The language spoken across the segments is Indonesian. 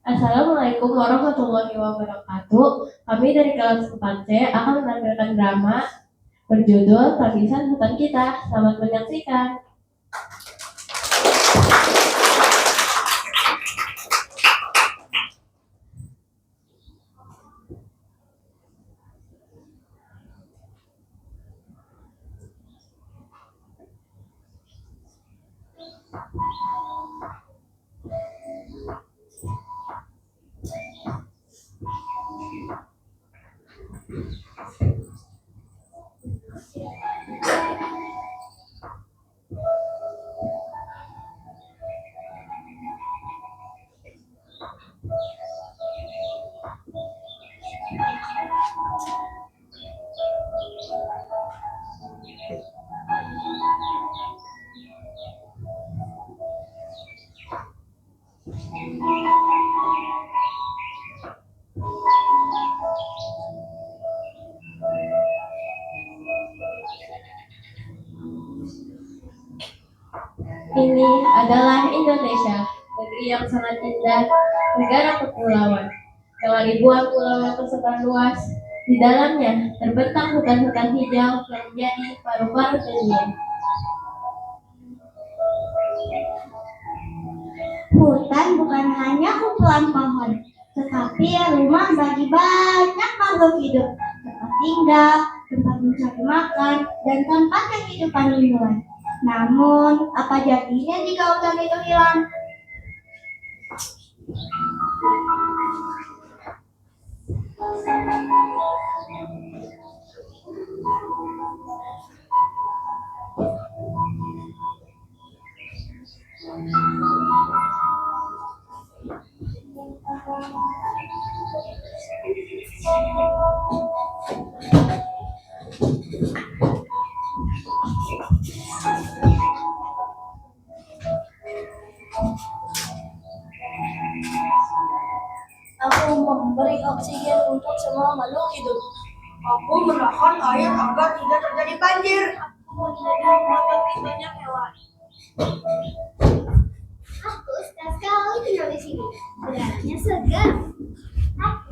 Assalamualaikum warahmatullahi wabarakatuh. Kami dari kelas 4C akan menampilkan drama berjudul Tangisan Hutan Kita. Selamat menyaksikan. Ini adalah Indonesia, negeri yang sangat indah, negara kepulauan, dengan ribuan pulau yang tersebar luas. Di dalamnya terbentang hutan-hutan hijau yang menjadi paru-paru dunia. Hutan bukan hanya kumpulan pohon, tetapi rumah bagi banyak makhluk hidup, tempat tinggal, tempat mencari makan, dan tempat kehidupan lingkungan. Namun, apa jadinya jika hutan itu hilang? Aku memberi oksigen untuk semua makhluk hidup. Aku menahan air agar tidak terjadi banjir. Aku menjaga banyak hewan. Aku suka sekali tinggal di sini. Udaranya segar. Aku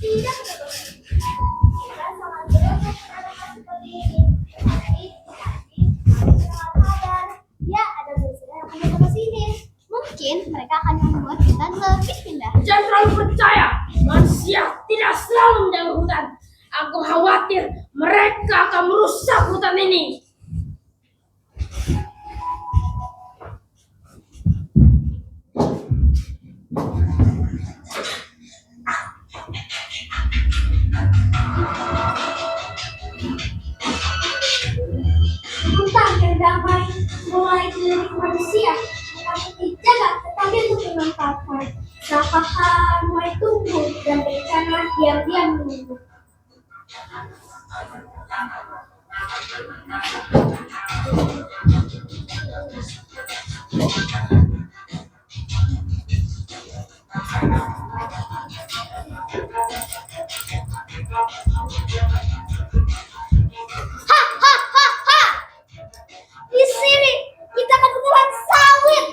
tidak kita sangat beruntung menanamkan seperti ini. Tapi sangat sadar. Ya, ada manusia yang punya ke sini. Mungkin mereka akan membuat hutan lebih indah. Jangan terlalu percaya, manusia tidak selalu menjaga hutan. Aku khawatir mereka akan merusak hutan ini. Hutan yang damai mulai dari manusia bukan dijaga tetapi untuk dimanfaatkan. Sampah mulai tumbuh dan bencana diam-diam menunggu. Di sini kita kebetulan sawit.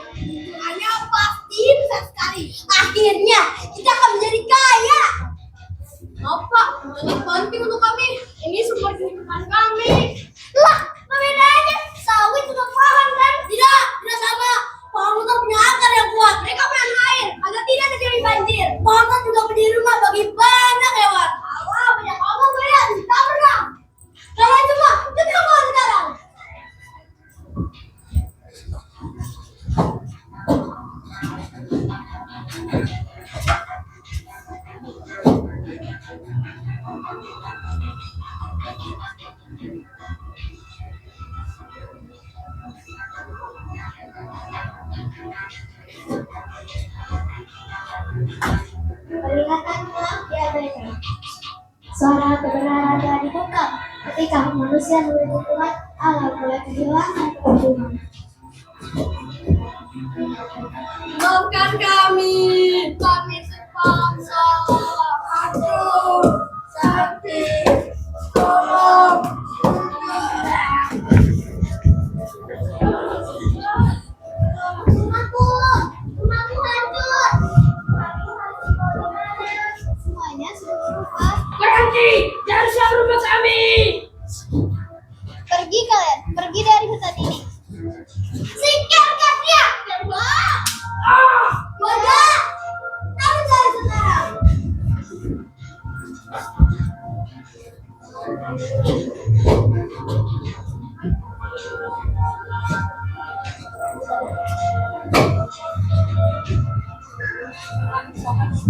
Hanya pasti besar sekali. Akhirnya kita akan menjadi kaya. Maaf Pak, ini penting untuk kami. Ini sumber kehidupan kami. Lah, bedanya sawit juga pohon kan? Tidak sama. Pohon hutan punya akar yang kuat. Mereka menahan air agar tidak terjadi banjir. Pohon hutan juga menjadi rumah bagi banyak hewan. Allah, banyak ngomong kalian. Tak pernah. Kalian semua, kita keluar sekarang. Peringatan telah diabaikan. Suara kebenaran telah dibungkam ketika manusia menuju Tuhan Allah mulai kehilangan kehidupan. Maafkan kami terpaksa. Aduh, sakit. Tolong. Rumahku hancur.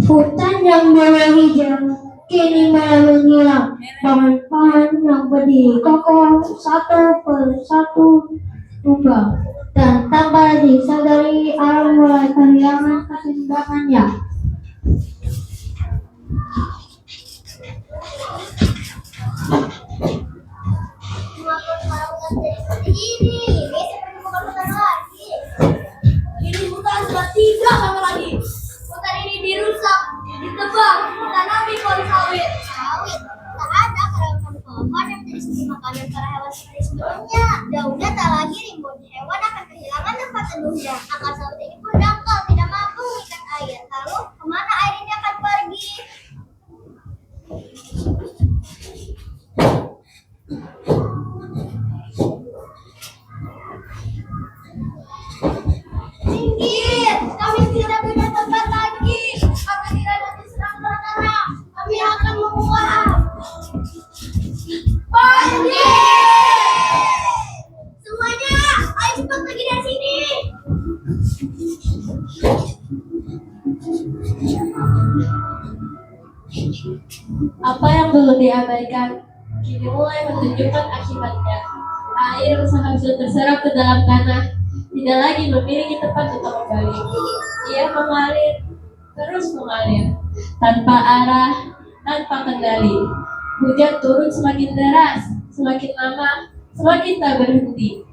Hutan yang dulu hijau kini malah menghilang. Pohon-pohon yang berdiri kokoh satu persatu tumbang dan tanpa disadari alam mulai kehilangan keseimbangannya. Ini seperti bukan hutan lagi. Ini hutan sudah tidak sama lagi. Hutan ini dirusak, ditebang, ditanami pohon sawit. Sawit, tak ada karena pohon yang menjadi makanan para hewan seperti sebelumnya. Daunnya tak lagi rimbun, hewan akan kehilangan tempat teduhnya. Akar sawit ini pun dangkal, tidak mampu mengikat air. Lalu kemana air ini akan pergi? Minggir, kami tidak punya tempat lagi. Kami tidak dapat diserang tanah. Kami akan menguap. Banjir! Semuanya, ayo cepat pergi dari sini. Apa yang dulu diabaikan kini mulai menunjukkan akibatnya. Air seharusnya terserap ke dalam tanah tidak lagi memiliki tempat untuk kembali. Ia mengalir, terus mengalir, tanpa arah, tanpa kendali. Hujan turun semakin deras, semakin lama, semakin tak berhenti.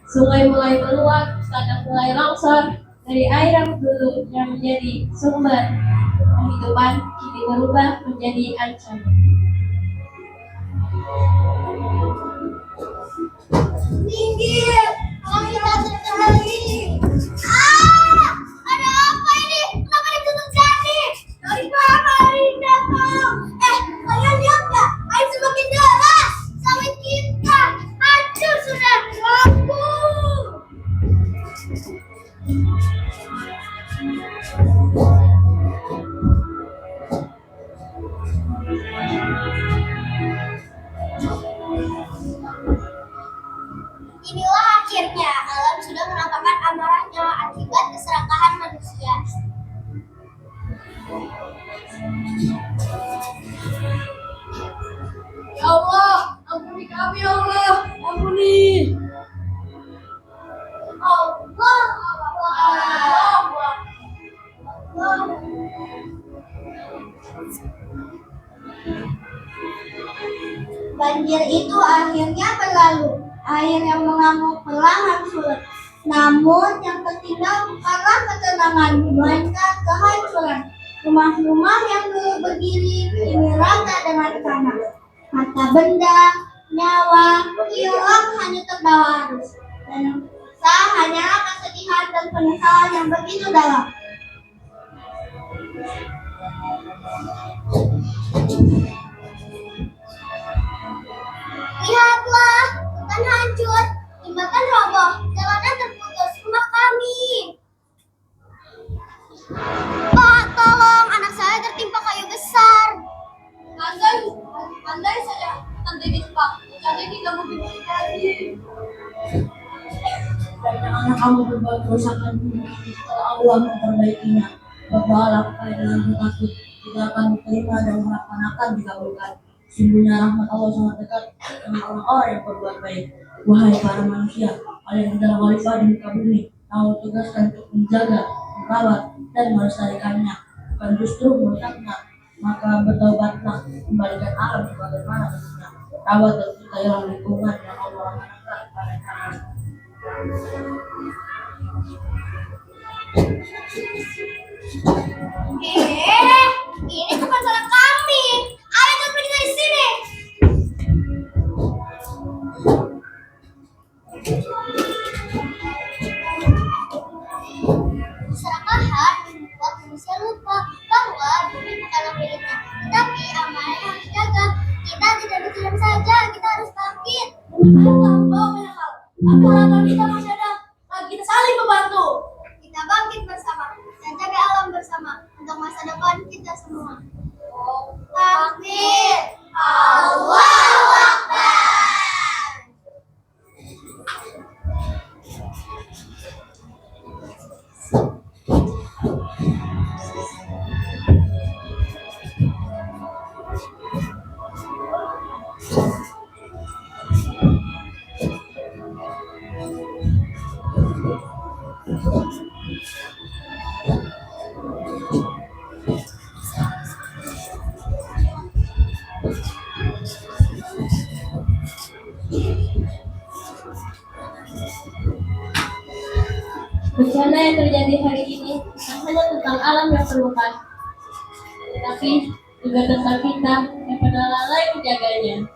Sungai mulai meluap, tanah mulai longsor. Dari air yang dulu yang menjadi sumber kehidupan kini berubah menjadi ancaman. Minggir, kami tak terkendali. Ah, ada apa ini? Kenapa ditutup jadi? Dari mana air ini datang? Kalian lihat nggak? Air semakin deras. Sawit kita hancur sudah. Aku. Inilah akhirnya alam sudah menampakkan amarahnya akibat keserakahan manusia. Ya Allah, ampuni kami ya Allah, ampuni. Allah, Banjir itu akhirnya berlalu. Air yang mengamuk perlahan surut. Namun yang tertinggal bukanlah ketenangan, melainkan kehancuran. Rumah-rumah yang dulu berdiri kini rata dengan tanah. Harta benda, nyawa, hilang hanya terbawa arus. Dan yang sisa hanyalah kesedihan dan penyesalan yang begitu dalam. lihatlah, hutan hancur, jembatan roboh, jalanan terputus, rumah kami. Pak, tolong, anak saya tertimpa kayu besar. Andai saja tante di Jepang, jadi tidak mungkin terjadi. Banyak anak kamu berbuat kerusakan setelah Allah memperbaikinya. Berdoalah supaya dengan takut tidak akan diterima dan harapan akan dikabulkan. Sungguhnya rahmat Allah sangat dekat dengan orang-orang yang berbuat baik. Wahai para manusia, kalian adalah khalifah di muka bumi. Allah tugaskan untuk menjaga, merawat, dan melestarikannya, bukan justru merusaknya. Maka bertaubatlah, kembalikan alam sebagaimana mestinya. Rawat dan cintailah lingkungan yang Allah amanahkan kepada kalian. Ini bukan salah kami. Ayo cepat pergi dari sini. Keserakahan membuat manusia lupa bahwa bumi bukanlah miliknya, tetapi amanah yang harus dijaga. Kita tidak diam saja, kita harus bangkit. Apa harapan kita masih ada? Kita saling membantu. Kita bangkit bersama dan jaga alam bersama untuk masa depan kita semua. Takbir, Allahu Akbar. Bencana yang terjadi hari ini bukan hanya tentang alam yang terluka, tetapi juga tentang kita yang pada lalai menjaganya.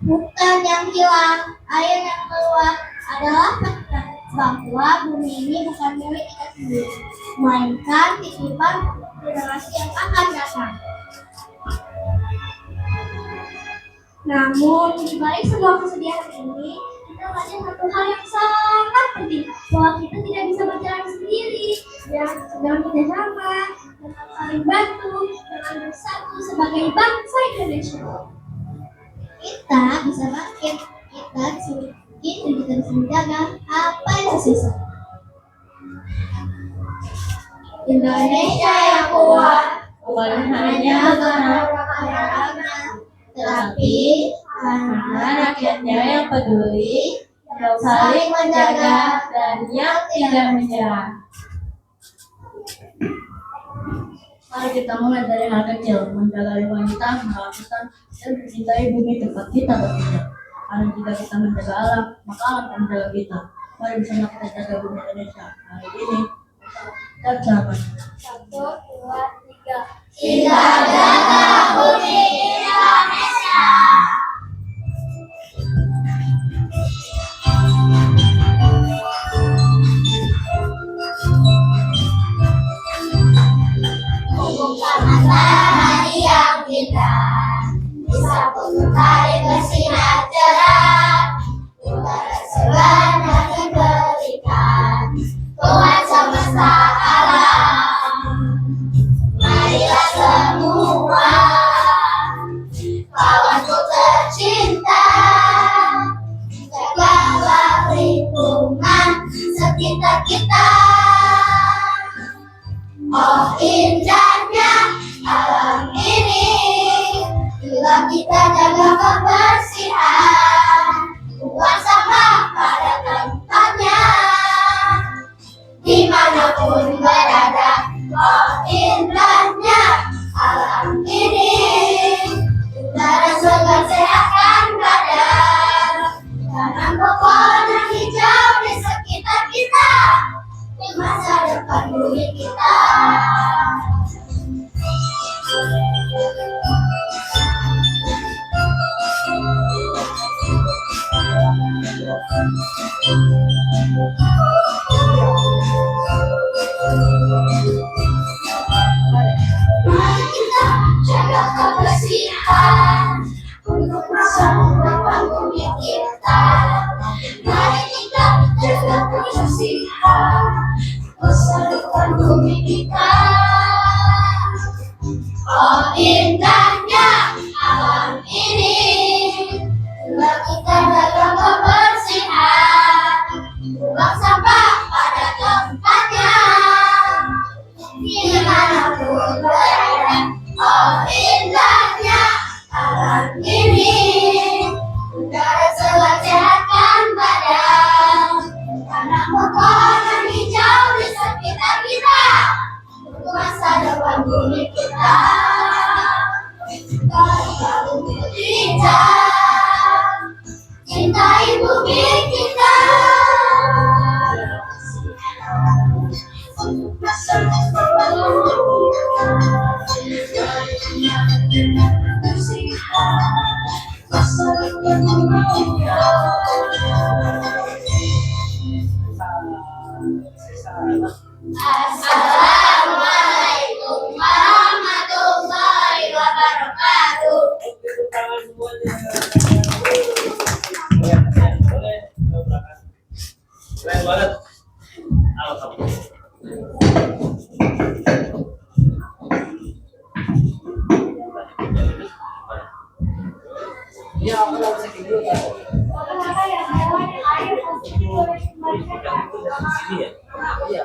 Hutan yang hilang, air yang keluar adalah fakta bahwa bumi ini bukan milik kita sendiri, melainkan titipan generasi yang akan datang. Namun, di balik semua kesedihan ini, kita melihat satu hal yang sangat penting, bahwa kita tidak bisa berjalan sendiri, dan sedang bekerjasama, dengan saling bantu, dengan bersatu sebagai bangsa Indonesia. Kita bisa bangkit, kita bisa menjaga apa yang tersisa. Indonesia yang kuat Bukan hanya karena rakyatnya, tetapi karena rakyatnya yang peduli, yang saling menjaga, dan yang tidak menyerah. Mari kita mulai dari hal kecil, menjaga lingkungan kita, merawat hutan, dan mencintai bumi tempat kita berpijak. Karena jika kita menjaga alam, maka alam akan menjaga kita. Mari bersama kita jaga bumi Indonesia. Hari ini, dan selamanya. 1, 2, 3. kita jaga bumi Indonesia. Bukan matahari yang bintang, bisa putari bersinar cerah. Udara segar yang diberikan Tuhan semesta alam. Marilah semua kawanku tercinta, jagalah lingkungan sekitar kita. Oh indahnya alam ini, bila kita jaga kebersihan, buang sampah pada tempatnya, dimanapun berada. Oh indahnya alam ini, udara segar sehatkan badan, tanam pepohonan hijau di sekitar kita, di masa depan bumi kita. Mari kita jaga kebersihan untuk masa depan bumi kita. Mari kita jaga kebersihan masa depan bumi kita. Oh indahnya alam ini, bila kita jaga kebersihan, buang sampah pada tempatnya, dimanapun berada. Oh indahnya alam ini, udara segar sehatkan badan, tanam pepohonan hijau di sekitar kita, untuk masa depan bumi kita. Kita bumi kita, cintai bumi kita. Untuk masa depan bumi kita, bersihkan masa depan bumi kita. Assalamualaikum warahmatullahi wabarakatuh. Keren banget. Alhamdulillah. Ya, aku nggak bisa tidur kan? Sini ya? Iya.